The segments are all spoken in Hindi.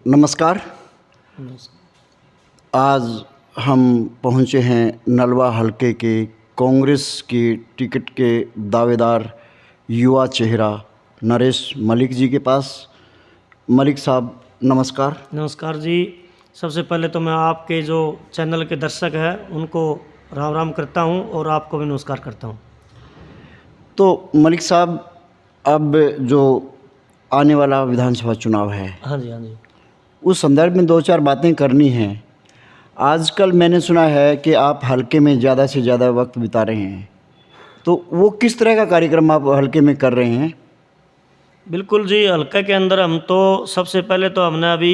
नमस्कार। आज हम पहुंचे हैं नलवा हलके के कांग्रेस की टिकट के दावेदार युवा चेहरा नरेश मलिक जी के पास। मलिक साहब नमस्कार। नमस्कार जी। सबसे पहले तो मैं आपके जो चैनल के दर्शक हैं उनको राम राम करता हूं और आपको भी नमस्कार करता हूं। तो मलिक साहब, अब जो आने वाला विधानसभा चुनाव है, हाँ जी, हाँ जी, उस संदर्भ में दो चार बातें करनी हैं। आजकल मैंने सुना है कि आप हलके में ज़्यादा से ज़्यादा वक्त बिता रहे हैं, तो वो किस तरह का कार्यक्रम आप हलके में कर रहे हैं? बिल्कुल जी। हल्का के अंदर हम तो सबसे पहले तो हमने अभी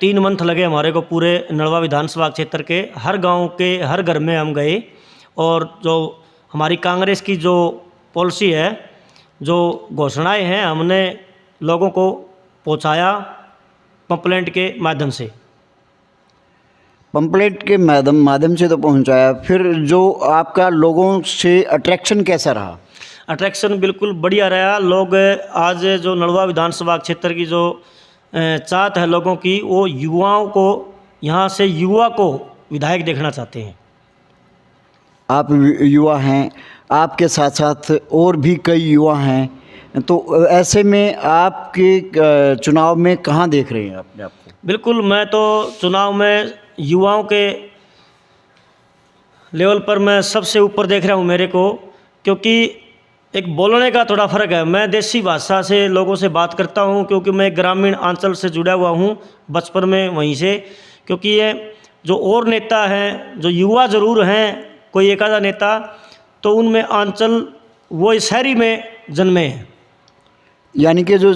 3 मंथ लगे हमारे को पूरे नलवा विधानसभा क्षेत्र के हर गांव के हर घर में हम गए और जो हमारी कांग्रेस की जो पॉलिसी है, जो घोषणाएं हैं, हमने लोगों को पहुंचाया पंपलेट के माध्यम से। पंपलेट के माध्यम से तो पहुंचाया, फिर जो आपका लोगों से अट्रैक्शन कैसा रहा? अट्रैक्शन बिल्कुल बढ़िया रहा। लोग आज जो नलवा विधानसभा क्षेत्र की जो चाहत है लोगों की, वो युवाओं को, यहाँ से युवा को विधायक देखना चाहते हैं। आप युवा हैं, आपके साथ साथ और भी कई युवा हैं, तो ऐसे में आपके चुनाव में कहाँ देख रहे हैं अपने आप को? बिल्कुल, मैं तो चुनाव में युवाओं के लेवल पर मैं सबसे ऊपर देख रहा हूँ मेरे को, क्योंकि एक बोलने का थोड़ा फ़र्क है। मैं देसी भाषा से लोगों से बात करता हूँ, क्योंकि मैं ग्रामीण अंचल से जुड़ा हुआ हूँ बचपन में वहीं से। क्योंकि ये जो और नेता हैं, जो युवा ज़रूर हैं, कोई एक आधा नेता, तो उनमें अंचल वो शहरी में जन्मे हैं। यानी कि जो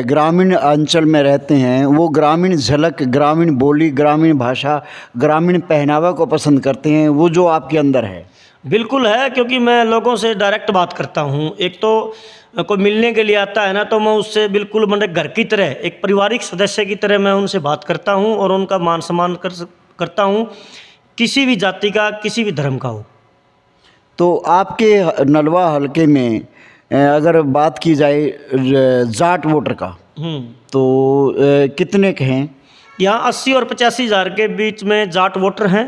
ग्रामीण अंचल में रहते हैं वो ग्रामीण झलक, ग्रामीण बोली, ग्रामीण भाषा, ग्रामीण पहनावा को पसंद करते हैं, वो जो आपके अंदर है। बिल्कुल है, क्योंकि मैं लोगों से डायरेक्ट बात करता हूँ। एक तो कोई मिलने के लिए आता है ना, तो मैं उससे बिल्कुल मतलब घर की तरह, एक पारिवारिक सदस्य की तरह मैं उनसे बात करता हूँ और उनका मान सम्मान करता हूँ, किसी भी जाति का, किसी भी धर्म का हो। तो आपके नलवा हलके में अगर बात की जाए जाट वोटर का, तो कितने के हैं? यहाँ 80 और 85 हज़ार के बीच में जाट वोटर हैं।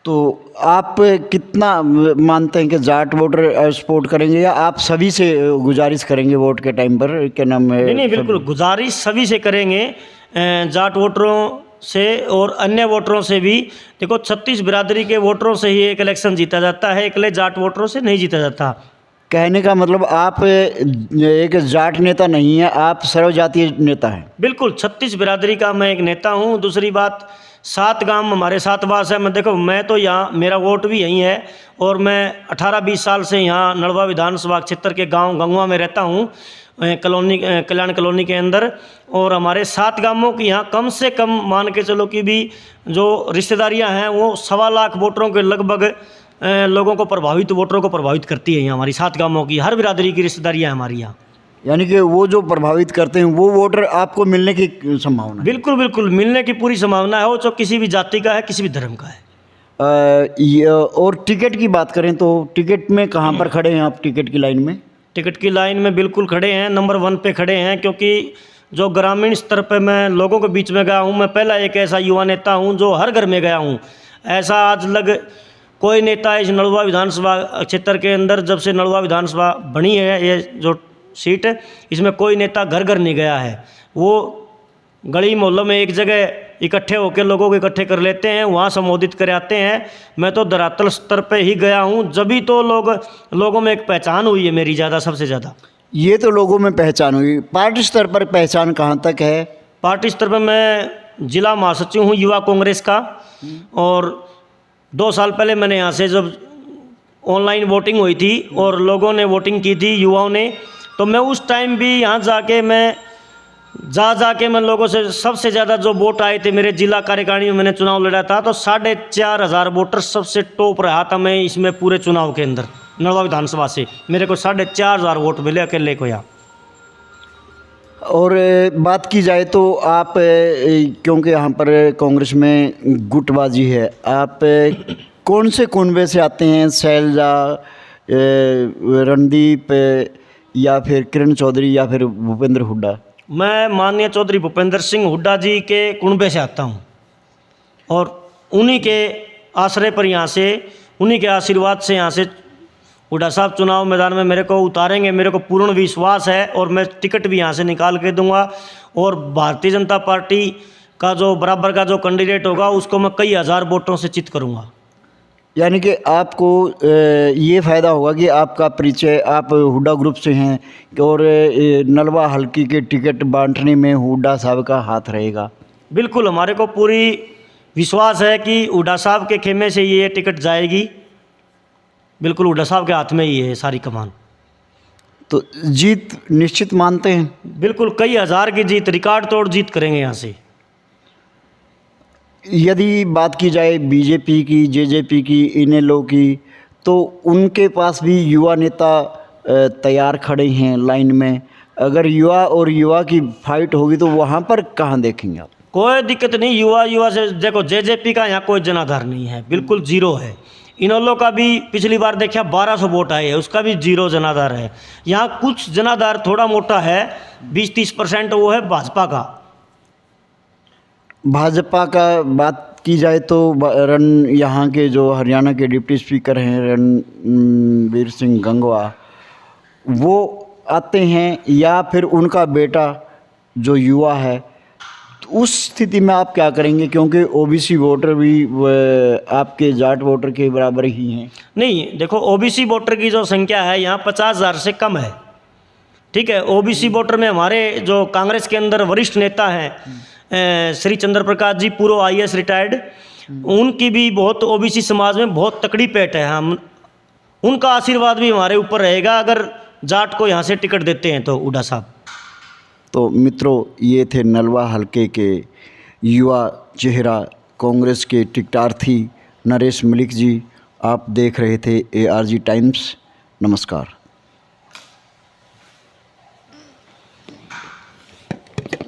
तो आप कितना मानते हैं कि जाट वोटर सपोर्ट करेंगे, या आप सभी से गुजारिश करेंगे वोट के टाइम पर? क्या नाम है? नहीं, बिल्कुल गुजारिश सभी से करेंगे, जाट वोटरों से और अन्य वोटरों से भी। देखो, 36 बिरादरी के वोटरों से ही एक इलेक्शन जीता जाता है, अकेले जाट वोटरों से नहीं जीता जाता। कहने का मतलब आप एक जाट नेता नहीं है, आप सर्वजातीय नेता हैं। बिल्कुल, 36 बिरादरी का मैं एक नेता हूँ। दूसरी बात, 7 गांव हमारे साथ वास है। मैं तो यहाँ, मेरा वोट भी यहीं है और मैं 18-20 साल से यहाँ नलवा विधानसभा क्षेत्र के गांव गंगवा में रहता हूँ, कॉलोनी, कल्याण कॉलोनी के अंदर। और हमारे 7 गांवों की यहाँ कम से कम मान के चलो कि भी जो रिश्तेदारियाँ हैं, वो 1.25 लाख वोटरों के लगभग लोगों को प्रभावित, वोटरों को प्रभावित करती है। यहाँ हमारी 7 गांवों की हर बिरादरी की रिश्तेदारियाँ हमारी यहाँ। यानी कि वो जो प्रभावित करते हैं वो वोटर आपको मिलने की संभावना है? बिल्कुल बिल्कुल, मिलने की पूरी संभावना है, वो जो किसी भी जाति का है, किसी भी धर्म का है। और टिकट की बात करें तो टिकट में कहाँ पर खड़े हैं आप टिकट की लाइन में? टिकट की लाइन में बिल्कुल खड़े हैं, नंबर 1 पे खड़े हैं, क्योंकि जो ग्रामीण स्तर पे मैं लोगों के बीच में गया हूँ। मैं पहला एक ऐसा युवा नेता हूँ जो हर घर में गया हूँ। ऐसा आज लग कोई नेता इस नलवा विधानसभा क्षेत्र के अंदर, जब से नलवा विधानसभा बनी है, ये जो सीट है, इसमें कोई नेता घर घर नहीं गया है। वो गली मोहल्लों में एक जगह इकट्ठे होकर लोगों को इकट्ठे कर लेते हैं, वहाँ संबोधित कर आते हैं। मैं तो धरातल स्तर पे ही गया हूँ, जब भी तो लोगों में एक पहचान हुई है मेरी ज़्यादा, सबसे ज़्यादा। ये तो लोगों में पहचान हुई, पार्टी स्तर पर पहचान कहाँ तक है? पार्टी स्तर पर मैं जिला महासचिव हूँ युवा कांग्रेस का, और 2 साल पहले मैंने यहाँ से जब ऑनलाइन वोटिंग हुई थी और लोगों ने वोटिंग की थी, युवाओं ने, तो मैं उस टाइम भी यहाँ जाके मैं लोगों से, सबसे ज़्यादा जो वोट आए थे मेरे जिला कार्यकारिणी में, मैंने चुनाव लड़ा था, तो 4,500 वोटर सबसे टॉप रहा था मैं इसमें पूरे चुनाव के अंदर। नलवा विधानसभा से मेरे को 4,500 वोट मिले अकेले को यहाँ। और बात की जाए तो आप, क्योंकि यहाँ पर कांग्रेस में गुटबाजी है, आप कौन से कुनबे से आते हैं? शैलजा, रणदीप, या फिर किरण चौधरी, या फिर भूपेंद्र हुड्डा? मैं माननीय चौधरी भूपेंद्र सिंह हुड्डा जी के कुनबे से आता हूँ और उन्हीं के आश्रय पर यहाँ से, उन्हीं के आशीर्वाद से यहाँ से हुड्डा साहब चुनाव मैदान में मेरे को उतारेंगे। मेरे को पूर्ण विश्वास है और मैं टिकट भी यहाँ से निकाल के दूंगा और भारतीय जनता पार्टी का जो बराबर का जो कैंडिडेट होगा उसको मैं कई हज़ार वोटों से चित करूँगा। यानी कि आपको ये फ़ायदा होगा कि आपका परिचय, आप हुड्डा ग्रुप से हैं और नलवा हल्के के टिकट बांटने में हुड्डा साहब का हाथ रहेगा। बिल्कुल, हमारे को पूरी विश्वास है कि हुड्डा साहब के खेमे से ये टिकट जाएगी। बिल्कुल हुड्डा साहब के हाथ में ही है सारी कमान। तो जीत निश्चित मानते हैं? बिल्कुल, कई हज़ार की जीत, रिकॉर्ड तोड़ जीत करेंगे यहाँ से। यदि बात की जाए बीजेपी की, जेजेपी की, इनेलो की, तो उनके पास भी युवा नेता तैयार खड़े हैं लाइन में। अगर युवा और युवा की फाइट होगी तो वहाँ पर कहाँ देखेंगे आप? कोई दिक्कत नहीं, युवा से देखो, जेजेपी का यहाँ कोई जनाधार नहीं है, बिल्कुल जीरो है। इनेलो का भी पिछली बार देखा 1200 वोट आए हैं, उसका भी जीरो जनाधार है। यहाँ कुछ जनाधार थोड़ा मोटा है, 20-30%, वो है भाजपा का। भाजपा का बात की जाए तो रण यहाँ के जो हरियाणा के डिप्टी स्पीकर हैं रणवीर सिंह गंगवा, वो आते हैं या फिर उनका बेटा जो युवा है, तो उस स्थिति में आप क्या करेंगे? क्योंकि ओबीसी वोटर भी आपके जाट वोटर के बराबर ही हैं। नहीं, देखो, ओबीसी वोटर की जो संख्या है यहाँ 50,000 से कम है, ठीक है। ओबीसी वोटर में हमारे जो कांग्रेस के अंदर वरिष्ठ नेता हैं श्री चंद्र प्रकाश जी, पूर्व IAS रिटायर्ड, उनकी भी बहुत ओबीसी समाज में बहुत तकड़ी पैठ है। हम उनका आशीर्वाद भी हमारे ऊपर रहेगा अगर जाट को यहाँ से टिकट देते हैं तो हुड्डा साहब। तो मित्रों, ये थे नलवा हल्के के युवा चेहरा, कांग्रेस के टिकटार्थी नरेश मलिक जी। आप देख रहे थे ARG टाइम्स। नमस्कार।